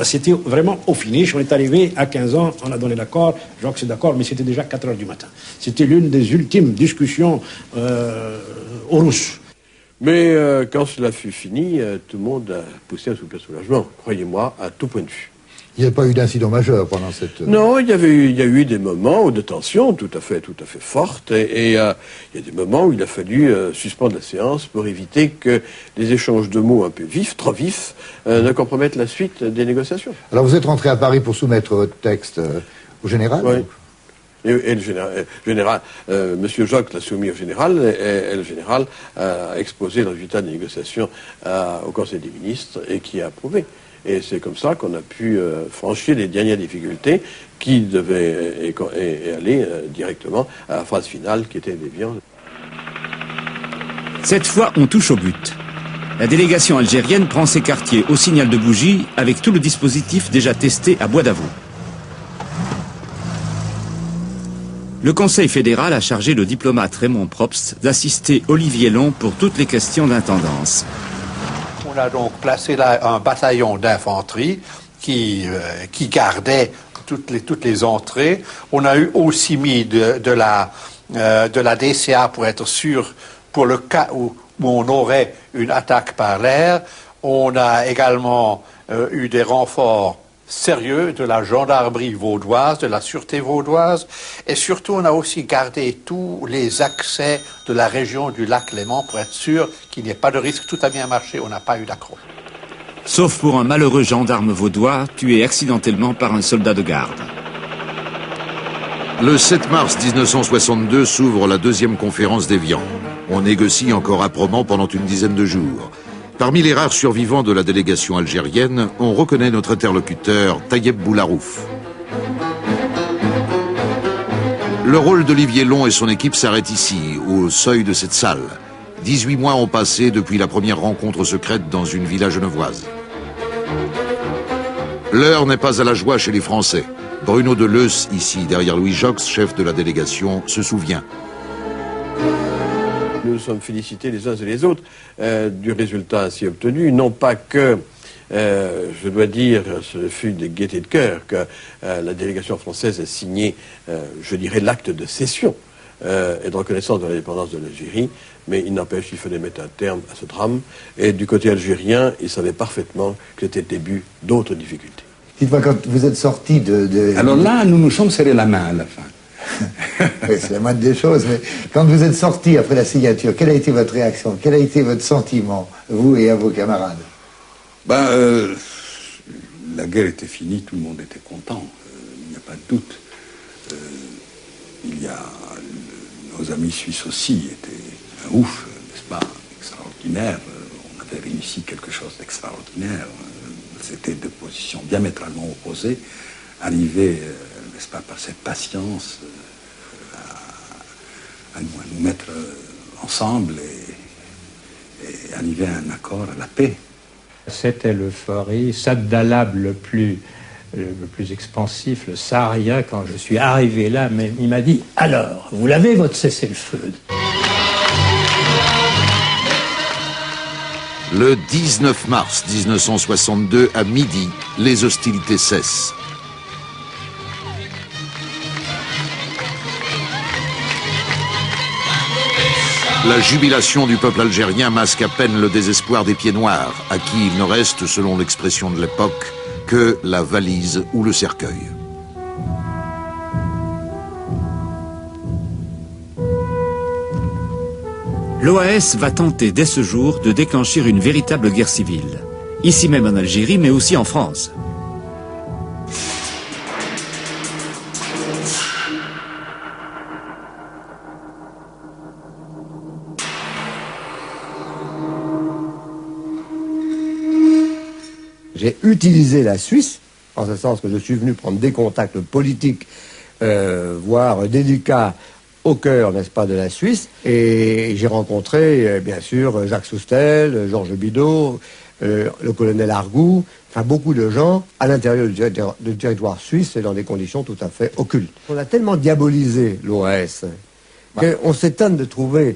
C'était vraiment au finish. On est arrivé à 15 ans, on a donné l'accord. Jacques, c'est d'accord, mais c'était déjà 4 heures du matin. C'était l'une des ultimes discussions au Rousse. Mais quand cela fut fini, tout le monde a poussé un soupir de soulagement, croyez-moi, à tout point de vue. Il n'y a pas eu d'incident majeur pendant cette... Non, il y a eu des moments de tension tout à fait fortes, et il y a des moments où il a fallu suspendre la séance pour éviter que des échanges de mots un peu vifs, trop vifs, ne compromettent la suite des négociations. Alors vous êtes rentré à Paris pour soumettre votre texte au général? Oui. Et le général, Monsieur Jox l'a soumis au général, et le général a exposé le résultat des négociations au Conseil des ministres, et qui a approuvé. Et c'est comme ça qu'on a pu franchir les dernières difficultés qui devaient aller directement à la phase finale qui était d'Évian. Cette fois, on touche au but. La délégation algérienne prend ses quartiers au signal de bougie avec tout le dispositif déjà testé à Bois d'Avaux. Le Conseil fédéral a chargé le diplomate Raymond Probst d'assister Olivier Long pour toutes les questions d'intendance. On a donc placé là un bataillon d'infanterie qui gardait toutes les entrées. On a eu aussi mis de la DCA pour être sûr, pour le cas où on aurait une attaque par l'air. On a également eu des renforts sérieux de la gendarmerie vaudoise, de la sûreté vaudoise, et surtout on a aussi gardé tous les accès de la région du lac Léman pour être sûr qu'il n'y ait pas de risque. Tout a bien marché, on n'a pas eu d'accroc. Sauf pour un malheureux gendarme vaudois tué accidentellement par un soldat de garde. Le 7 mars 1962 s'ouvre la deuxième conférence d'Évian. On négocie encore âprement pendant une dizaine de jours. Parmi les rares survivants de la délégation algérienne, on reconnaît notre interlocuteur, Tayeb Boularouf. Le rôle d'Olivier Long et son équipe s'arrête ici, au seuil de cette salle. 18 mois ont passé depuis la première rencontre secrète dans une villa genevoise. L'heure n'est pas à la joie chez les Français. Bruno Deleuze, ici derrière Louis Jox, chef de la délégation, se souvient. Nous nous sommes félicités les uns et les autres du résultat ainsi obtenu. Non pas que, je dois dire, ce fut de gaieté de cœur que la délégation française a signé, je dirais, l'acte de cession et de reconnaissance de l'indépendance de l'Algérie, mais il n'empêche qu'il fallait mettre un terme à ce drame. Et du côté algérien, ils savaient parfaitement que c'était le début d'autres difficultés. Dites-moi, quand vous êtes sorti Alors là, nous nous sommes serrés la main à la fin. Oui, c'est la moindre des choses, mais quand vous êtes sorti après la signature, quelle a été votre réaction? Quel a été votre sentiment, vous et à vos camarades? La guerre était finie, tout le monde était content, il n'y a pas de doute. Nos amis suisses aussi étaient un ouf, n'est-ce pas, extraordinaire. On avait réussi quelque chose d'extraordinaire. C'était deux positions diamétralement opposées, arriver, n'est-ce pas, par cette patience à nous mettre ensemble et arriver à un accord, à la paix. C'était l'euphorie. Saad Dalab, le plus expansif, le saharien, quand je suis arrivé là, il m'a dit « Alors, vous l'avez, votre cessez-le-feu » Le 19 mars 1962, à midi, les hostilités cessent. La jubilation du peuple algérien masque à peine le désespoir des pieds noirs, à qui il ne reste, selon l'expression de l'époque, que la valise ou le cercueil. L'OAS va tenter dès ce jour de déclencher une véritable guerre civile, ici même en Algérie, mais aussi en France. J'ai utilisé la Suisse, en ce sens que je suis venu prendre des contacts politiques, voire délicats, au cœur, n'est-ce pas, de la Suisse. Et j'ai rencontré, bien sûr, Jacques Soustel, Georges Bidault, le colonel Argout, enfin beaucoup de gens à l'intérieur du territoire suisse et dans des conditions tout à fait occultes. On a tellement diabolisé l'OAS qu'on s'étonne de trouver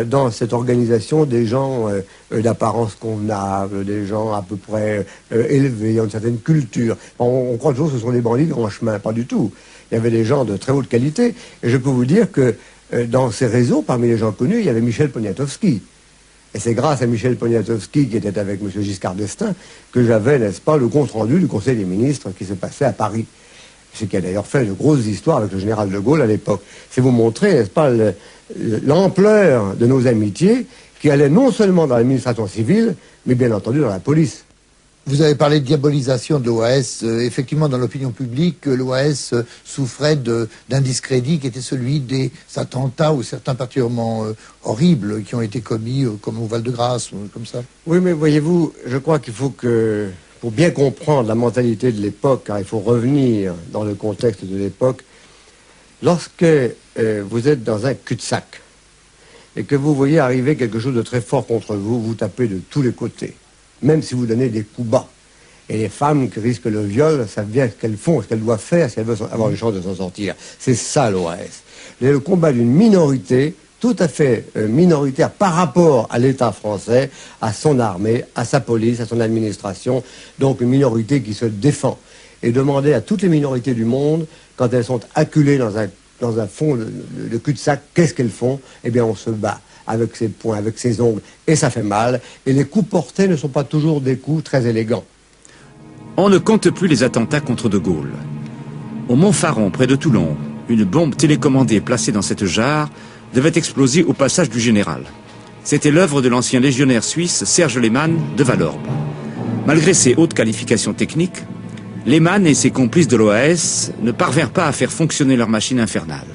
dans cette organisation des gens d'apparence convenable, des gens à peu près élevés, ont une certaine culture. On croit toujours que ce sont des bandits de grand chemin, pas du tout. Il y avait des gens de très haute qualité, et je peux vous dire que dans ces réseaux, parmi les gens connus, il y avait Michel Poniatowski. Et c'est grâce à Michel Poniatowski, qui était avec M. Giscard d'Estaing, que j'avais, n'est-ce pas, le compte-rendu du Conseil des ministres qui se passait à Paris. Ce qui a d'ailleurs fait de grosses histoires avec le général de Gaulle à l'époque. C'est vous montrer, n'est-ce pas, l'ampleur de nos amitiés qui allaient non seulement dans l'administration civile, mais bien entendu dans la police. Vous avez parlé de diabolisation de l'OAS. Effectivement, dans l'opinion publique, l'OAS souffrait d'un discrédit qui était celui des attentats ou certains particulièrement horribles qui ont été commis, comme au Val-de-Grâce, comme ça. Oui, mais voyez-vous, je crois qu'il faut que, pour bien comprendre la mentalité de l'époque, car il faut revenir dans le contexte de l'époque, lorsque vous êtes dans un cul-de-sac et que vous voyez arriver quelque chose de très fort contre vous, vous tapez de tous les côtés. Même si vous donnez des coups bas. Et les femmes qui risquent le viol savent bien ce qu'elles font, ce qu'elles doivent faire, si elles veulent avoir une chance de s'en sortir. C'est ça l'OAS. Le combat d'une minorité, tout à fait minoritaire par rapport à l'État français, à son armée, à sa police, à son administration, donc une minorité qui se défend. Et demander à toutes les minorités du monde, quand elles sont acculées dans un fond de cul-de-sac, qu'est-ce qu'elles font? Eh bien, on se bat avec ses poings, avec ses ongles, et ça fait mal. Et les coups portés ne sont pas toujours des coups très élégants. On ne compte plus les attentats contre De Gaulle. Au Mont-Faron, près de Toulon, une bombe télécommandée placée dans cette jarre devait exploser au passage du général. C'était l'œuvre de l'ancien légionnaire suisse Serge Lehmann de Valorbe. Malgré ses hautes qualifications techniques, Lehmann et ses complices de l'OAS ne parvinrent pas à faire fonctionner leur machine infernale.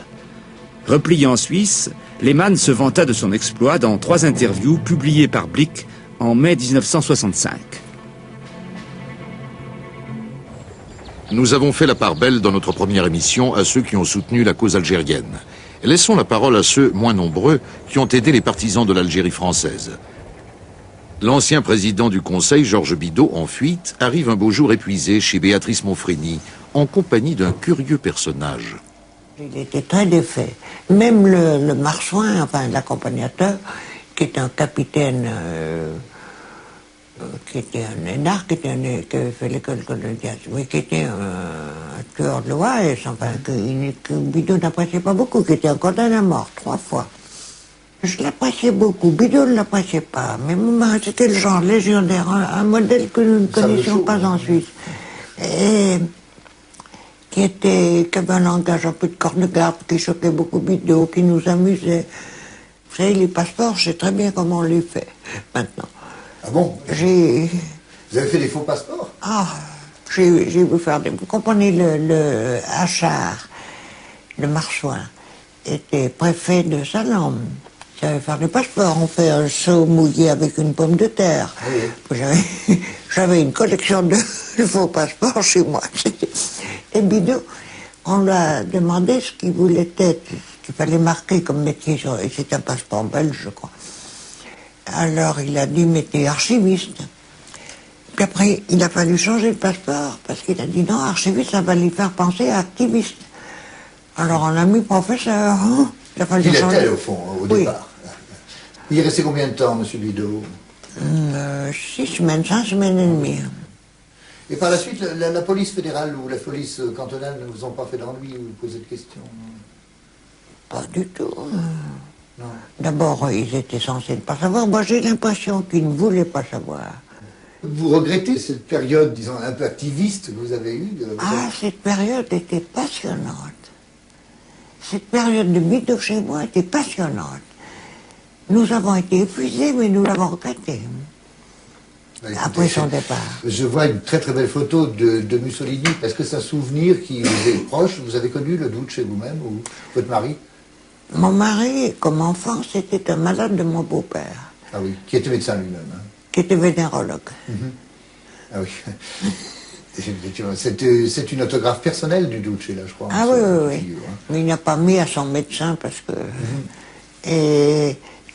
Replié en Suisse, Lehmann se vanta de son exploit dans 3 interviews publiées par Blick en mai 1965. Nous avons fait la part belle dans notre première émission à ceux qui ont soutenu la cause algérienne. Laissons la parole à ceux, moins nombreux, qui ont aidé les partisans de l'Algérie française. L'ancien président du Conseil, Georges Bidault, en fuite, arrive un beau jour épuisé chez Béatrice Monfrény, en compagnie d'un curieux personnage. Il était très défait. Même le marsouin, enfin l'accompagnateur, qui était un capitaine, qui était un énarque, qui avait fait l'école coloniale, mais qui était un tueur de l'OAS, enfin, que Bidault n'appréciait pas beaucoup, qui était un condamné à mort 3 fois. Je l'appréciais beaucoup, Bidault ne l'appréciait pas, mais c'était le genre légionnaire, un modèle que nous ne connaissions pas en Suisse. Et qui avait un langage un peu de corps de garde, qui choquait beaucoup Bidault, qui nous amusait. Vous savez, les passeports, je sais très bien comment on les fait, maintenant. Ah bon? Vous avez fait des faux passeports? Ah, j'ai vu faire des... Vous comprenez, le Achard, le marsouin, était préfet de Salem. Il savait faire des passeports. On fait un seau mouillé avec une pomme de terre. Oui. J'avais une collection de faux passeports chez moi. Et Bidault, on lui a demandé ce qu'il voulait être, ce qu'il fallait marquer comme métier. Et c'est un passeport belge, je crois. Alors il a dit, mettez archiviste. Puis après, il a fallu changer de passeport, parce qu'il a dit, non, archiviste, ça va lui faire penser à activiste. Alors on a mis professeur. Hein. Il a fallu il changer. était, au fond, au départ. Il est resté combien de temps, M. Bidault? 6 semaines, 5 semaines et demie. Et par la suite, la police fédérale ou la police cantonale ne vous ont pas fait d'ennui ou posé de questions? Pas du tout. D'abord, ils étaient censés ne pas savoir. Moi, j'ai l'impression qu'ils ne voulaient pas savoir. Vous regrettez cette période, disons, un peu activiste que vous avez eue? Cette période était passionnante. Cette période de Bidault chez moi était passionnante. Nous avons été épuisés, mais nous l'avons regretté. Après son départ. Je vois une très très belle photo de Mussolini. Est-ce que c'est un souvenir qui vous est proche? Vous avez connu le doute chez vous-même ou votre mari? Mon mari, comme enfant, c'était un malade de mon beau-père. Ah oui, qui était médecin lui-même. Hein. Qui était vénérologue. Ah oui. C'est une autographe personnelle du Duce, là, je crois. Ah oui, oui, oui. Mais il n'a pas mis à son médecin parce que...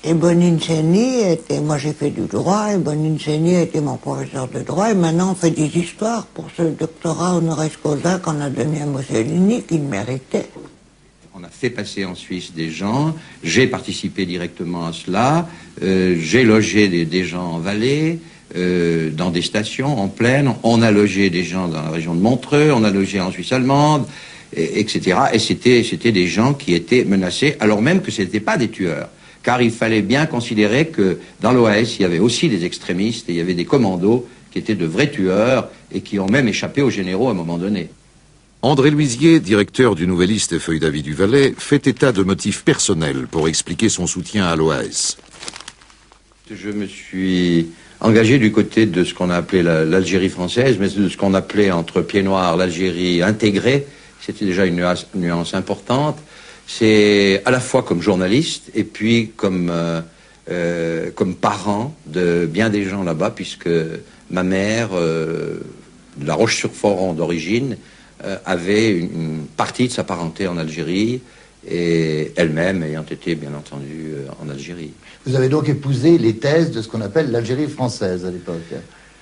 Et Boninsegni était... Moi, j'ai fait du droit, et Boninsegni était mon professeur de droit, et maintenant on fait des histoires pour ce doctorat honoris causa qu'on a donné à Mussolini, qu'il méritait. On a fait passer en Suisse des gens, j'ai participé directement à cela, j'ai logé des gens en Valais, dans des stations en plaine, on a logé des gens dans la région de Montreux, on a logé en Suisse allemande, etc. Et c'était des gens qui étaient menacés, alors même que ce n'étaient pas des tueurs. Car il fallait bien considérer que dans l'OAS, il y avait aussi des extrémistes, et il y avait des commandos qui étaient de vrais tueurs, et qui ont même échappé aux généraux à un moment donné. André Louisier, directeur du Nouvelliste Feuille d'Avis du Valais, fait état de motifs personnels pour expliquer son soutien à l'OAS. Je me suis engagé du côté de ce qu'on a appelé l'Algérie française, mais de ce qu'on appelait entre pieds noirs l'Algérie intégrée. C'était déjà une nuance importante. C'est à la fois comme journaliste et puis comme parent de bien des gens là-bas, puisque ma mère, de La Roche-sur-Foron d'origine, avait une partie de sa parenté en Algérie, et elle-même ayant été, bien entendu, en Algérie. Vous avez donc épousé les thèses de ce qu'on appelle l'Algérie française à l'époque.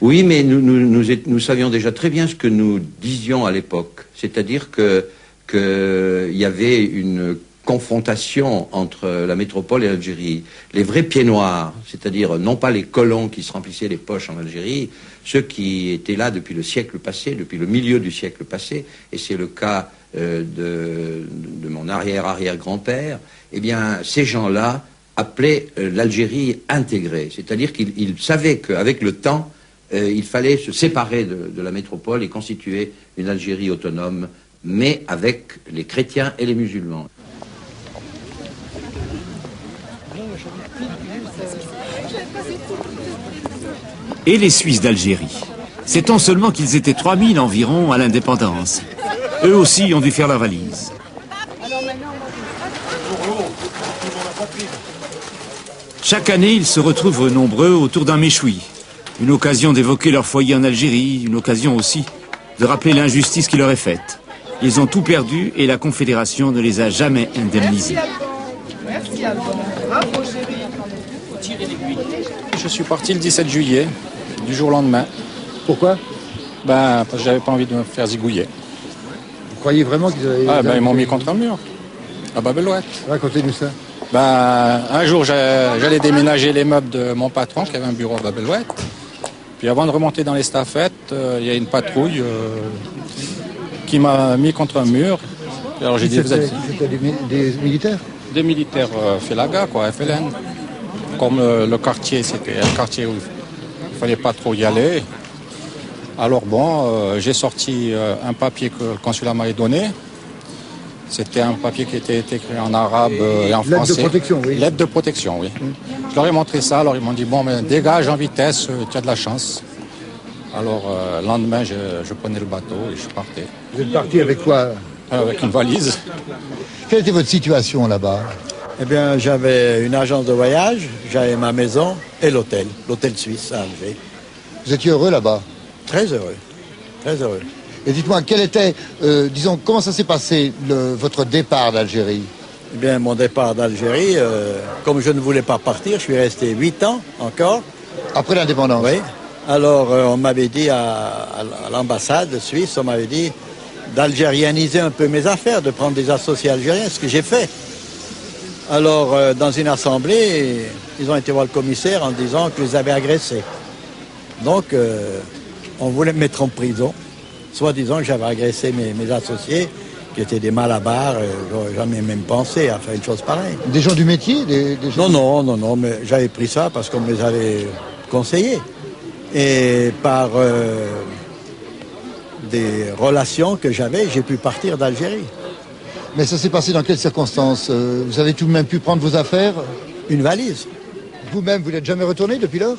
Oui, mais nous savions déjà très bien ce que nous disions à l'époque. C'est-à-dire qu'il y avait une confrontation entre la métropole et l'Algérie. Les vrais pieds noirs, c'est-à-dire non pas les colons qui se remplissaient les poches en Algérie, ceux qui étaient là depuis le siècle passé, depuis le milieu du siècle passé, et c'est le cas de mon arrière-arrière-grand-père, eh bien, ces gens-là appelaient l'Algérie intégrée. C'est-à-dire qu'ils savaient qu'avec le temps, il fallait se séparer de la métropole et constituer une Algérie autonome, mais avec les chrétiens et les musulmans. Et les Suisses d'Algérie. Sait-on seulement qu'ils étaient 3000 environ à l'indépendance. Eux aussi ont dû faire leur valise. Chaque année, ils se retrouvent nombreux autour d'un méchoui. Une occasion d'évoquer leur foyer en Algérie, une occasion aussi de rappeler l'injustice qui leur est faite. Ils ont tout perdu et la Confédération ne les a jamais indemnisés. Je suis parti le 17 juillet, du jour au lendemain. Pourquoi? Parce que j'avais pas envie de me faire zigouiller. Vous croyez vraiment qu'ils avaient... Ils m'ont mis contre un mur, à Babelouette. Racontez-nous ça. Un jour, j'allais déménager les meubles de mon patron, qui avait un bureau à Babelouette. Puis avant de remonter dans les staffettes, il y a une patrouille qui m'a mis contre un mur. Et alors j'ai dit, vous êtes... C'était des militaires? Des militaires FELAGA, quoi, FLN. Comme le quartier, c'était un quartier où il fallait pas trop y aller. Alors bon, j'ai sorti un papier que le consulat m'avait donné. C'était un papier qui était écrit en arabe et en français. Lettre de protection, oui. Lettre de protection, oui. Je leur ai montré ça, alors ils m'ont dit, bon, mais dégage en vitesse, tu as de la chance. Alors, le lendemain, je prenais le bateau et je partais. Vous êtes parti avec quoi? Avec une valise. Quelle était votre situation là-bas? Eh bien, j'avais une agence de voyage, j'avais ma maison et l'hôtel suisse à Alger. Vous étiez heureux là-bas? Très heureux, très heureux. Et dites-moi, quel était, disons, comment ça s'est passé, votre départ d'Algérie? Eh bien, mon départ d'Algérie, comme je ne voulais pas partir, je suis resté 8 ans encore. Après l'indépendance? Oui. Alors, on m'avait dit à l'ambassade suisse, on m'avait dit d'algérianiser un peu mes affaires, de prendre des associés algériens, ce que j'ai fait. Alors, dans une assemblée, ils ont été voir le commissaire en disant que je les avais agressés. Donc, on voulait me mettre en prison, soit disant que j'avais agressé mes associés, qui étaient des malabars. J'aurais jamais même pensé à faire une chose pareille. Des gens du métier gens... Non, mais j'avais pris ça parce qu'on me les avait conseillés. Et par des relations que j'avais, j'ai pu partir d'Algérie. Mais ça s'est passé dans quelles circonstances? Vous avez tout de même pu prendre vos affaires? Une valise. Vous-même, vous n'êtes jamais retourné depuis lors?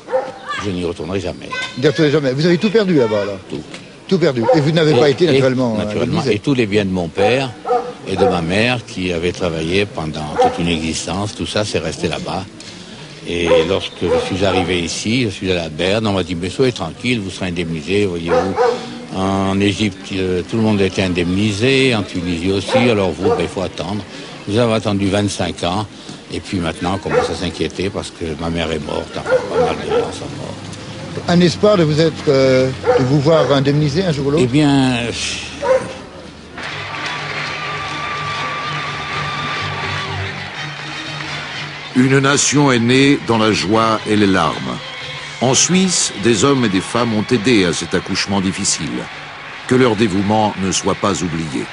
Je n'y retournerai jamais. N'y retournerez jamais. Vous avez tout perdu là-bas, là? Tout. Tout perdu. Et vous n'avez pas été naturellement... Et tous les biens de mon père et de ma mère qui avaient travaillé pendant toute une existence, tout ça, c'est resté là-bas. Et lorsque je suis arrivé ici, je suis à la Berne, on m'a dit, mais soyez tranquille, vous serez indemnisé, voyez-vous. En Égypte, tout le monde était indemnisé, en Tunisie aussi, alors vous, il faut attendre. Nous avons attendu 25 ans, et puis maintenant, on commence à s'inquiéter parce que ma mère est morte, enfin, pas mal de gens sont morts. Un espoir de vous voir indemnisé un jour ou l'autre? Eh bien... Une nation est née dans la joie et les larmes. En Suisse, des hommes et des femmes ont aidé à cet accouchement difficile. Que leur dévouement ne soit pas oublié.